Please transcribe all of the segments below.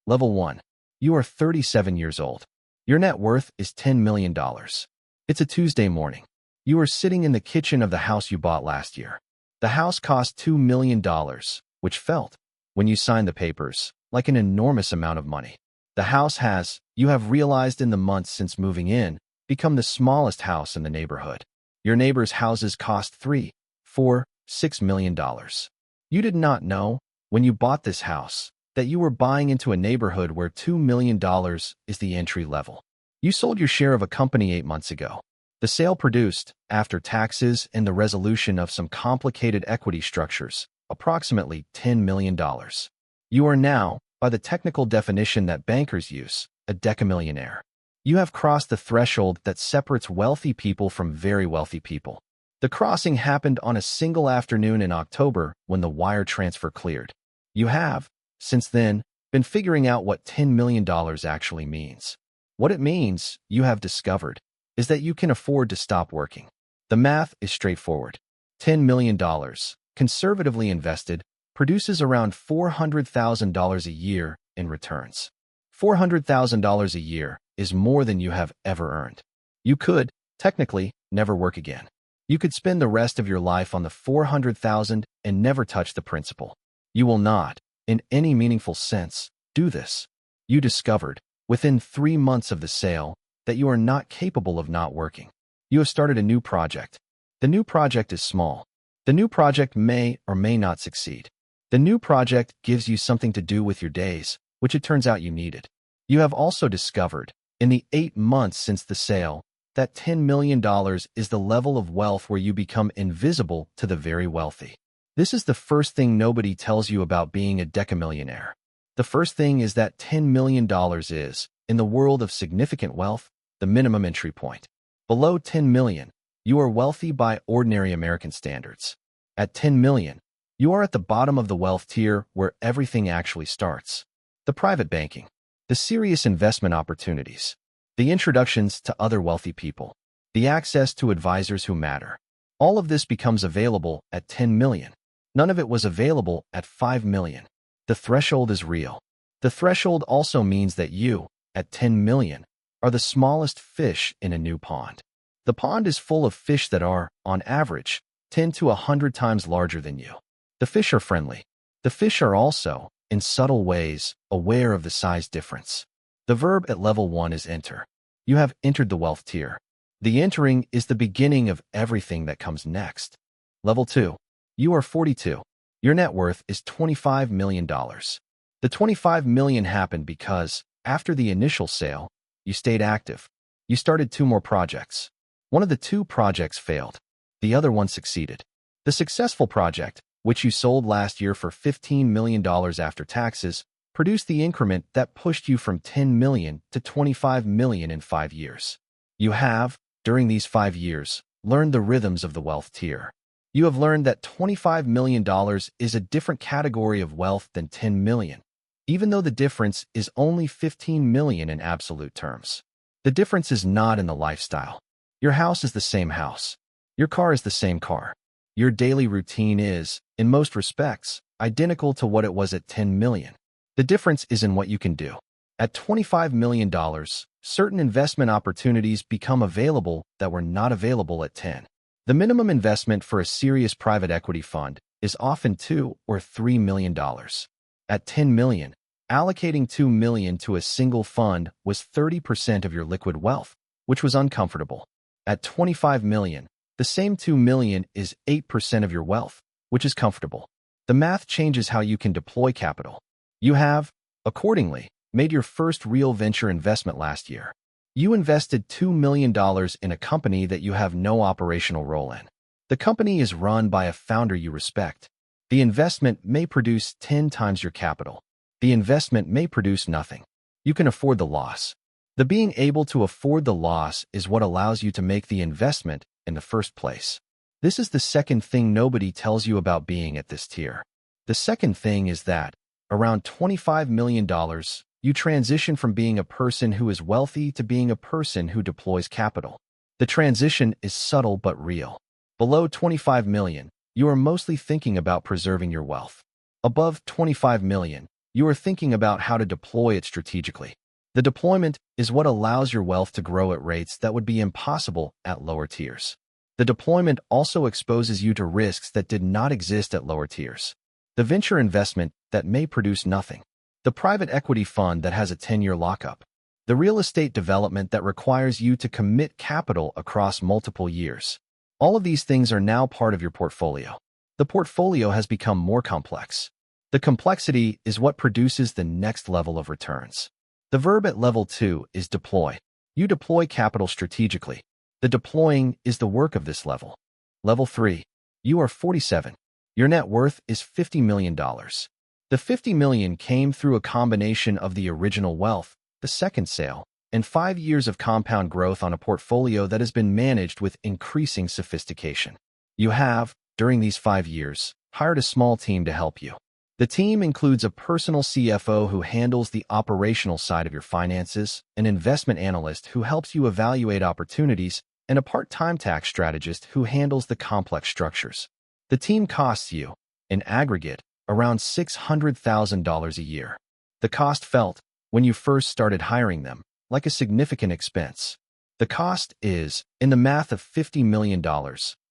Level 1. You are 37 years old. Your net worth is $10 million. It's a Tuesday morning. You are sitting in the kitchen of the house you bought last year. The house cost $2 million, which felt, when you signed the papers, like an enormous amount of money. The house has, you have realized in the months since moving in, become the smallest house in the neighborhood. Your neighbors' houses cost $3, $4, $6 million. You did not know, when you bought this house, that you were buying into a neighborhood where $2 million is the entry level. You sold your share of a company 8 months ago. The sale produced, after taxes and the resolution of some complicated equity structures, approximately $10 million. You are now, by the technical definition that bankers use, a decamillionaire. You have crossed the threshold that separates wealthy people from very wealthy people. The crossing happened on a single afternoon in October when the wire transfer cleared. You have, since then, been figuring out what $10 million actually means. What it means, you have discovered, is that you can afford to stop working. The math is straightforward. $10 million, conservatively invested, produces around $400,000 a year in returns. $400,000 a year is more than you have ever earned. You could, technically, never work again. You could spend the rest of your life on the $400,000 and never touch the principal. You will not, in any meaningful sense, do this. You discovered, within 3 months of the sale, that you are not capable of not working. You have started a new project. The new project is small. The new project may or may not succeed. The new project gives you something to do with your days, which it turns out you needed. You have also discovered, in the 8 months since the sale, that $10 million is the level of wealth where you become invisible to the very wealthy. This is the first thing nobody tells you about being a decamillionaire. The first thing is that $10 million is, in the world of significant wealth, the minimum entry point. Below 10 million, you are wealthy by ordinary American standards. At 10 million, you are at the bottom of the wealth tier where everything actually starts. The private banking, the serious investment opportunities, the introductions to other wealthy people, the access to advisors who matter. All of this becomes available at 10 million. None of it was available at 5 million. The threshold is real. The threshold also means that you, at 10 million, are the smallest fish in a new pond. The pond is full of fish that are, on average, 10 to 100 times larger than you. The fish are friendly. The fish are also, in subtle ways, aware of the size difference. The verb at level 1 is enter. You have entered the wealth tier. The entering is the beginning of everything that comes next. Level 2. You are 42. Your net worth is $25 million. The $25 million happened because, after the initial sale, you stayed active. You started 2 more projects. One of the 2 projects failed. The other one succeeded. The successful project, which you sold last year for $15 million after taxes, produced the increment that pushed you from 10 million to 25 million in 5 years. You have, during these 5 years, learned the rhythms of the wealth tier. You have learned that $25 million is a different category of wealth than 10 million, even though the difference is only 15 million in absolute terms. The difference is not in the lifestyle. Your house is the same house. Your car is the same car. Your daily routine is, in most respects, identical to what it was at 10 million. The difference is in what you can do. At $25 million, certain investment opportunities become available that were not available at 10. The minimum investment for a serious private equity fund is often $2 or $3 million. At 10 million, allocating $2 million to a single fund was 30% of your liquid wealth, which was uncomfortable. At 25 million, the same $2 million is 8% of your wealth, which is comfortable. The math changes how you can deploy capital. You have, accordingly, made your first real venture investment last year. You invested $2 million in a company that you have no operational role in. The company is run by a founder you respect. The investment may produce 10 times your capital. The investment may produce nothing. You can afford the loss. The being able to afford the loss is what allows you to make the investment in the first place. This is the second thing nobody tells you about being at this tier. The second thing is that, around $25 million, you transition from being a person who is wealthy to being a person who deploys capital. The transition is subtle but real. Below 25 million, you are mostly thinking about preserving your wealth. Above 25 million, You are thinking about how to deploy it strategically. The deployment is what allows your wealth to grow at rates that would be impossible at lower tiers. The deployment also exposes you to risks that did not exist at lower tiers. The venture investment that may produce nothing. The private equity fund that has a 10-year lockup. The real estate development that requires you to commit capital across multiple years. All of these things are now part of your portfolio. The portfolio has become more complex. The complexity is what produces the next level of returns. The verb at level 2 is deploy. You deploy capital strategically. The deploying is the work of this level. Level 3. You are 47. Your net worth is $50 million. The $50 million came through a combination of the original wealth, the second sale, and 5 years of compound growth on a portfolio that has been managed with increasing sophistication. You have, during these 5 years, hired a small team to help you. The team includes a personal CFO who handles the operational side of your finances, an investment analyst who helps you evaluate opportunities, and a part-time tax strategist who handles the complex structures. The team costs you, in aggregate, around $600,000 a year. The cost felt, when you first started hiring them, like a significant expense. The cost is, in the math of $50 million,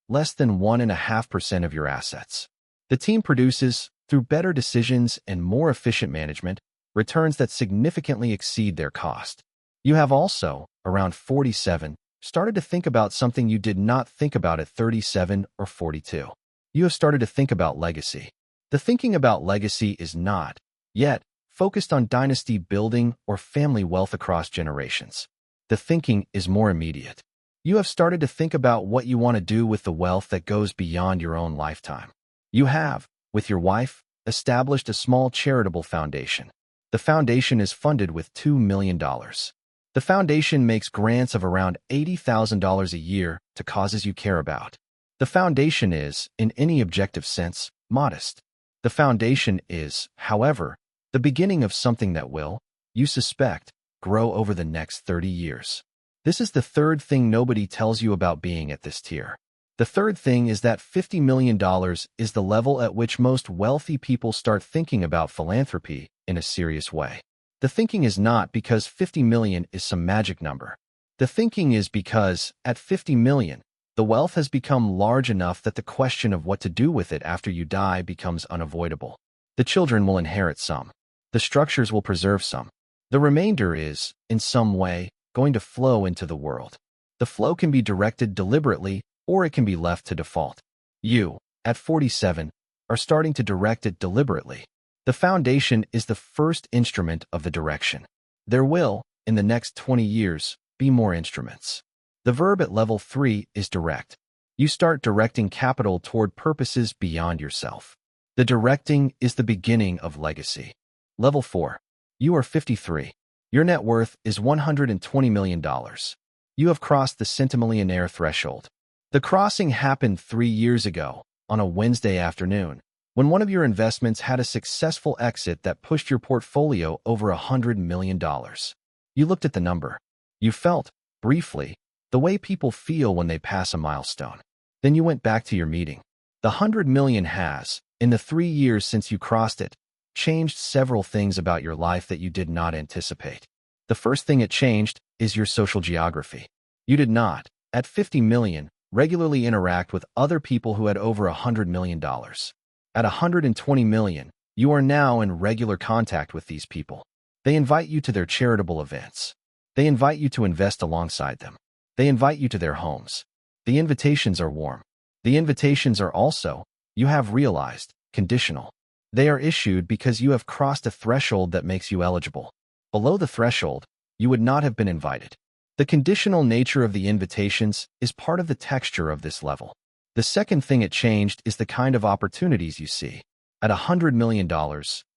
less than 1.5% of your assets. The team produces, through better decisions and more efficient management, returns that significantly exceed their cost. You have also, around 47, started to think about something you did not think about at 37 or 42. You have started to think about legacy. The thinking about legacy is not, yet, focused on dynasty building or family wealth across generations. The thinking is more immediate. You have started to think about what you want to do with the wealth that goes beyond your own lifetime. You have, with your wife, established a small charitable foundation. The foundation is funded with $2 million. The foundation makes grants of around $80,000 a year to causes you care about. The foundation is, in any objective sense, modest. The foundation is, however, the beginning of something that will, you suspect, grow over the next 30 years. This is the third thing nobody tells you about being at this tier. The third thing is that $50 million is the level at which most wealthy people start thinking about philanthropy in a serious way. The thinking is not because 50 million is some magic number. The thinking is because, at 50 million, the wealth has become large enough that the question of what to do with it after you die becomes unavoidable. The children will inherit some. The structures will preserve some. The remainder is, in some way, going to flow into the world. The flow can be directed deliberately, or it can be left to default. You, at 47, are starting to direct it deliberately. The foundation is the first instrument of the direction. There will, in the next 20 years, be more instruments. The verb at level 3 is direct. You start directing capital toward purposes beyond yourself. The directing is the beginning of legacy. Level 4. You are 53. Your net worth is $120 million. You have crossed the Multi-Millionaire threshold. The crossing happened 3 years ago, on a Wednesday afternoon, when one of your investments had a successful exit that pushed your portfolio over $100 million. You looked at the number. You felt, briefly, the way people feel when they pass a milestone. Then you went back to your meeting. The $100 million has, in the 3 years since you crossed it, changed several things about your life that you did not anticipate. The first thing it changed is your social geography. You did not, at 50 million, regularly interact with other people who had over $100 million. At 120 million, you are now in regular contact with these people. They invite you to their charitable events. They invite you to invest alongside them. They invite you to their homes. The invitations are warm. The invitations are also, you have realized, conditional. They are issued because you have crossed a threshold that makes you eligible. Below the threshold, you would not have been invited. The conditional nature of the invitations is part of the texture of this level. The second thing it changed is the kind of opportunities you see. At $100 million,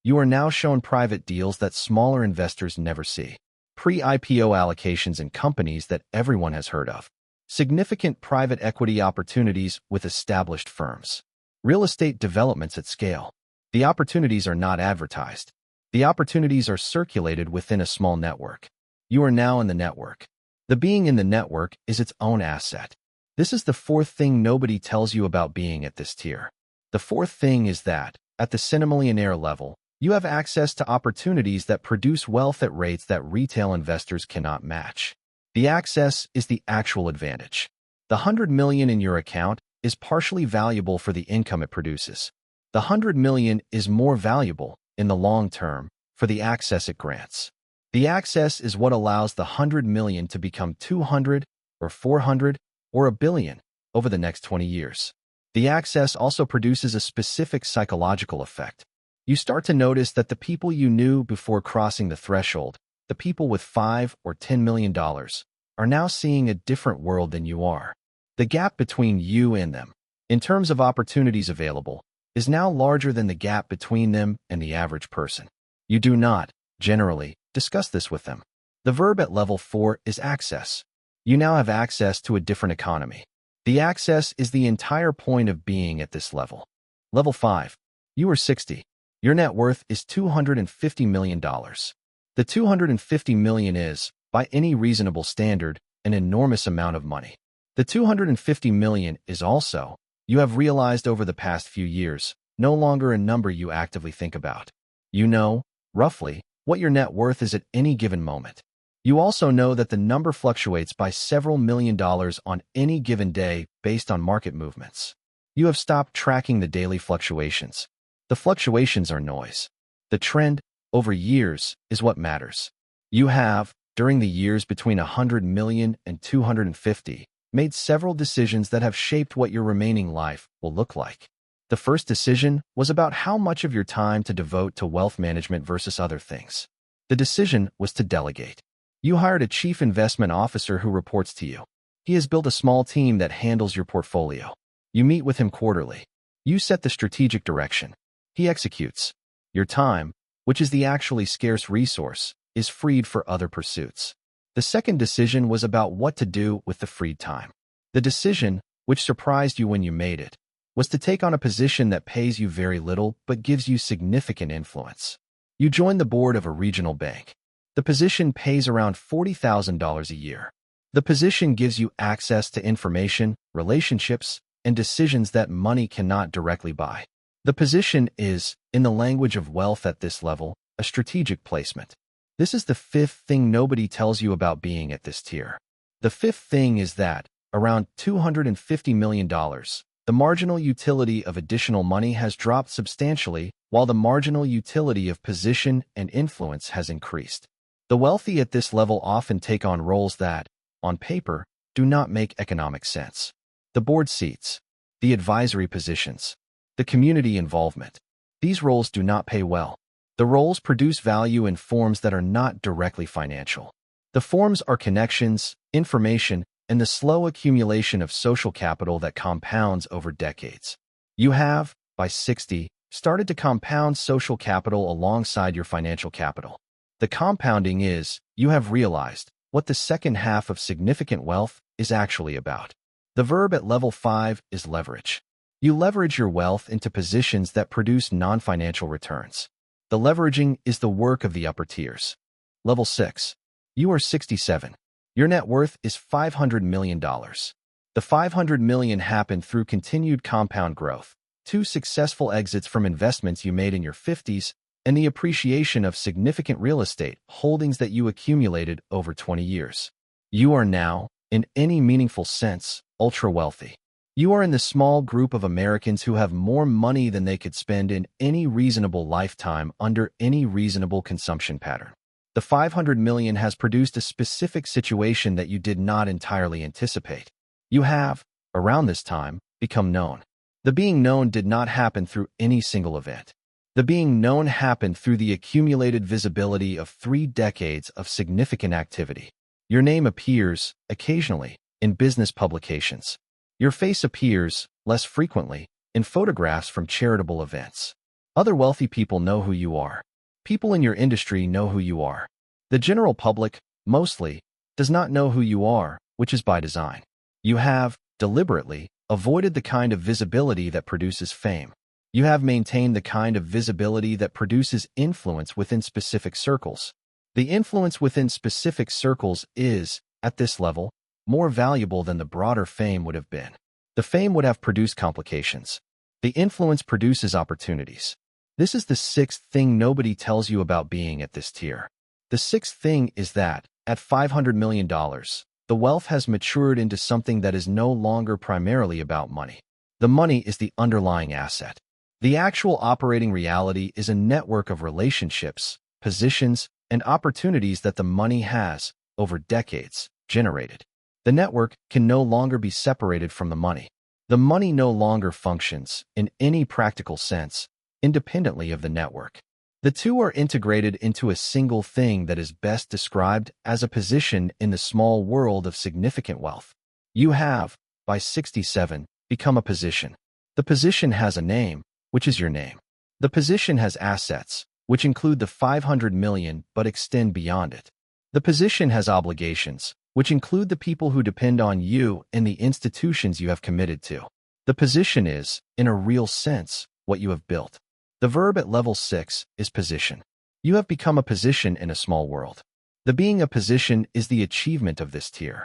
you are now shown private deals that smaller investors never see. Pre-IPO allocations in companies that everyone has heard of. Significant private equity opportunities with established firms. Real estate developments at scale. The opportunities are not advertised. The opportunities are circulated within a small network. You are now in the network. The being in the network is its own asset. This is the fourth thing nobody tells you about being at this tier. The fourth thing is that, at the Multi-Millionaire level, You have access to opportunities that produce wealth at rates that retail investors cannot match. The access is the actual advantage. The 100 million in your account is partially valuable for the income it produces. The 100 million is more valuable, in the long term, for the access it grants. The access is what allows the 100 million to become 200 or 400 or a billion over the next 20 years. The access also produces a specific psychological effect. You start to notice that the people you knew before crossing the threshold, the people with $5 or $10 million, are now seeing a different world than you are. The gap between you and them, in terms of opportunities available, is now larger than the gap between them and the average person. You do not, generally, discuss this with them. The verb at level 4 is access. You now have access to a different economy. The access is the entire point of being at this level. Level 5. You are 60. Your net worth is $250 million. The $250 million is, by any reasonable standard, an enormous amount of money. The $250 million is also, you have realized over the past few years, no longer a number you actively think about. You know, roughly, what your net worth is at any given moment. You also know that the number fluctuates by several million dollars on any given day based on market movements. You have stopped tracking the daily fluctuations. The fluctuations are noise. The trend, over years, is what matters. You have, during the years between 100 million and 250, made several decisions that have shaped what your remaining life will look like. The first decision was about how much of your time to devote to wealth management versus other things. The decision was to delegate. You hired a chief investment officer who reports to you. He has built a small team that handles your portfolio. You meet with him quarterly. You set the strategic direction. He executes. Your time, which is the actually scarce resource, is freed for other pursuits. The second decision was about what to do with the freed time. The decision, which surprised you when you made it, was to take on a position that pays you very little but gives you significant influence. You joined the board of a regional bank. The position pays around $40,000 a year. The position gives you access to information, relationships, and decisions that money cannot directly buy. The position is, in the language of wealth at this level, a strategic placement. This is the fifth thing nobody tells you about being at this tier. The fifth thing is that, around $250 million, the marginal utility of additional money has dropped substantially, while the marginal utility of position and influence has increased. The wealthy at this level often take on roles that, on paper, do not make economic sense. The board seats, the advisory positions, the community involvement. These roles do not pay well. The roles produce value in forms that are not directly financial. The forms are connections, information, and the slow accumulation of social capital that compounds over decades. You have, by 60, started to compound social capital alongside your financial capital. The compounding is, you have realized, what the second half of significant wealth is actually about. The verb at level 5 is leverage. You leverage your wealth into positions that produce non-financial returns. The leveraging is the work of the upper tiers. Level 6. You are 67. Your net worth is $500 million. The $500 million happened through continued compound growth, 2 successful exits from investments you made in your 50s, and the appreciation of significant real estate holdings that you accumulated over 20 years. You are now, in any meaningful sense, ultra-wealthy. You are in the small group of Americans who have more money than they could spend in any reasonable lifetime under any reasonable consumption pattern. The $500 million has produced a specific situation that you did not entirely anticipate. You have, around this time, become known. The being known did not happen through any single event. The being known happened through the accumulated visibility of 3 decades of significant activity. Your name appears, occasionally, in business publications. Your face appears, less frequently, in photographs from charitable events. Other wealthy people know who you are. People in your industry know who you are. The general public, mostly, does not know who you are, which is by design. You have, deliberately, avoided the kind of visibility that produces fame. You have maintained the kind of visibility that produces influence within specific circles. The influence within specific circles is, at this level, more valuable than the broader fame would have been. The fame would have produced complications. The influence produces opportunities. This is the sixth thing nobody tells you about being at this tier. The sixth thing is that, at $500 million, the wealth has matured into something that is no longer primarily about money. The money is the underlying asset. The actual operating reality is a network of relationships, positions, and opportunities that the money has, over decades, generated. The network can no longer be separated from the money. The money no longer functions, in any practical sense, independently of the network. The two are integrated into a single thing that is best described as a position in the small world of significant wealth. You have, by 67, become a position. The position has a name, which is your name. The position has assets, which include the 500 million but extend beyond it. The position has obligations, which include the people who depend on you and the institutions you have committed to. The position is, in a real sense, what you have built. The verb at level 6 is position. You have become a position in a small world. The being a position is the achievement of this tier.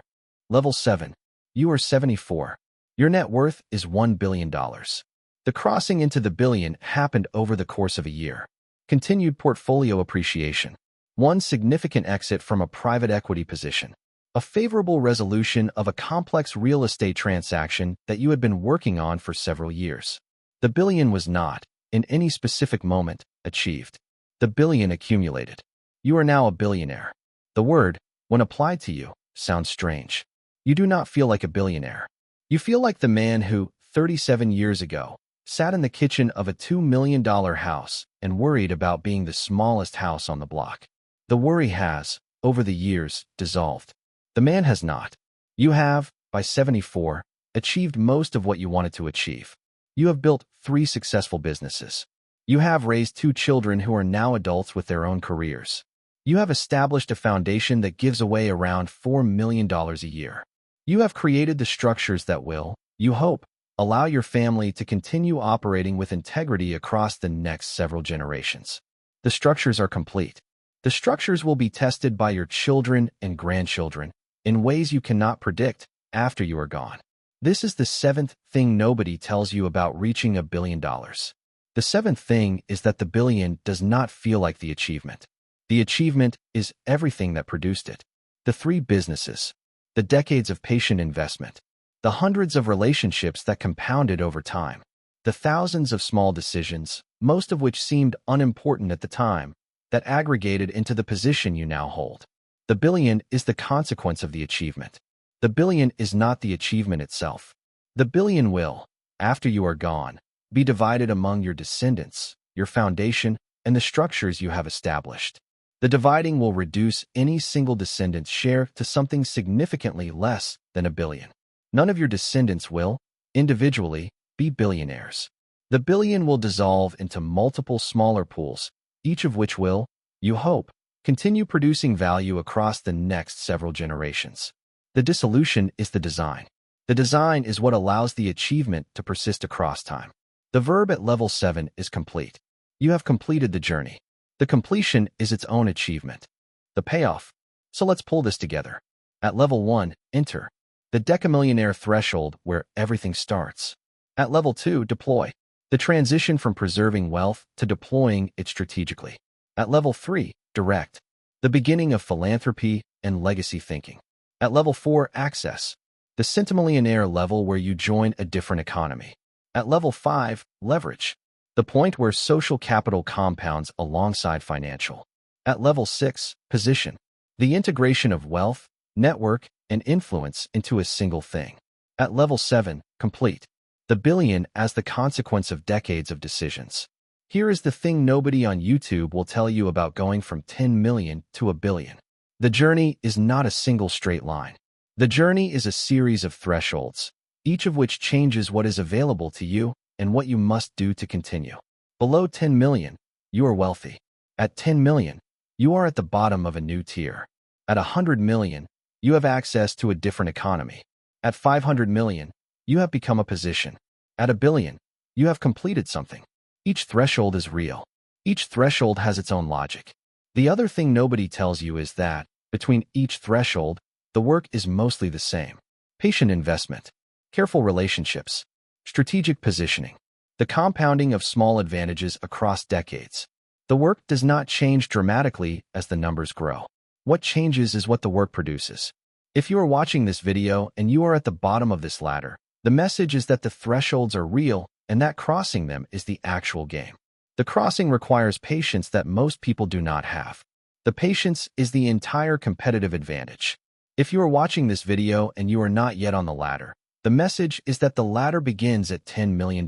Level 7. You are 74. Your net worth is $1 billion. The crossing into the billion happened over the course of a year. Continued portfolio appreciation. One significant exit from a private equity position. A favorable resolution of a complex real estate transaction that you had been working on for several years. The billion was not, in any specific moment, achieved. The billion accumulated. You are now a billionaire. The word, when applied to you, sounds strange. You do not feel like a billionaire. You feel like the man who, 37 years ago, sat in the kitchen of a $2 million house and worried about being the smallest house on the block. The worry has, over the years, dissolved. The man has not. You have, by 74, achieved most of what you wanted to achieve. You have built 3 successful businesses. You have raised 2 children who are now adults with their own careers. You have established a foundation that gives away around $4 million a year. You have created the structures that will, you hope, allow your family to continue operating with integrity across the next several generations. The structures are complete. The structures will be tested by your children and grandchildren in ways you cannot predict after you are gone. This is the 7th thing nobody tells you about reaching $1 billion. The 7th thing is that the billion does not feel like the achievement. The achievement is everything that produced it. The 3 businesses, the decades of patient investment, the hundreds of relationships that compounded over time, the thousands of small decisions, most of which seemed unimportant at the time, that aggregated into the position you now hold. The billion is the consequence of the achievement. The billion is not the achievement itself. The billion will, after you are gone, be divided among your descendants, your foundation, and the structures you have established. The dividing will reduce any single descendant's share to something significantly less than $1 billion. None of your descendants will, individually, be billionaires. The billion will dissolve into multiple smaller pools, each of which will, you hope, continue producing value across the next several generations. The dissolution is the design. The design is what allows the achievement to persist across time. The verb at level 7 is complete. You have completed the journey. The completion is its own achievement. The payoff. So let's pull this together. At level 1, enter. The decamillionaire threshold where everything starts. At level 2, deploy. The transition from preserving wealth to deploying it strategically. At level 3, direct. The beginning of philanthropy and legacy thinking. At level 4, access. The centimillionaire level where you join a different economy. At level 5, leverage. The point where social capital compounds alongside financial. At level 6, position. The integration of wealth, network, and influence into a single thing. At level 7, complete. The billion as the consequence of decades of decisions. Here is the thing nobody on YouTube will tell you about going from 10 million to $1 billion. The journey is not a single straight line. The journey is a series of thresholds, each of which changes what is available to you and what you must do to continue. Below 10 million, you are wealthy. At 10 million, you are at the bottom of a new tier. At 100 million, you have access to a different economy. At 500 million, you have become a position. At $1 billion, you have completed something. Each threshold is real. Each threshold has its own logic. The other thing nobody tells you is that, between each threshold, the work is mostly the same. Patient investment, careful relationships, strategic positioning, The compounding of small advantages across decades. The work does not change dramatically as the numbers grow. What changes is what the work produces. If you are watching this video and you are at the bottom of this ladder, the message is that the thresholds are real and that crossing them is the actual game. The crossing requires patience that most people do not have. The patience is the entire competitive advantage. If you are watching this video and you are not yet on the ladder, the message is that the ladder begins at $10 million.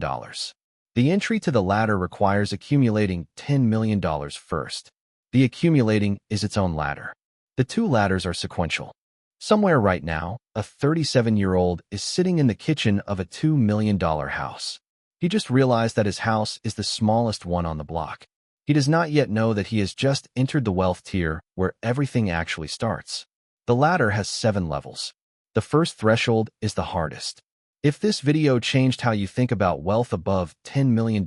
The entry to the ladder requires accumulating $10 million first. The accumulating is its own ladder. The two ladders are sequential. Somewhere right now, a 37-year-old is sitting in the kitchen of a $2 million house. He just realized that his house is the smallest one on the block. He does not yet know that he has just entered the wealth tier where everything actually starts. The ladder has 7 levels. The first threshold is the hardest. If this video changed how you think about wealth above $10 million,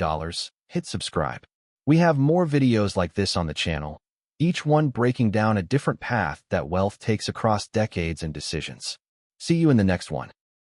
hit subscribe. We have more videos like this on the channel, each one breaking down a different path that wealth takes across decades and decisions. See you in the next one.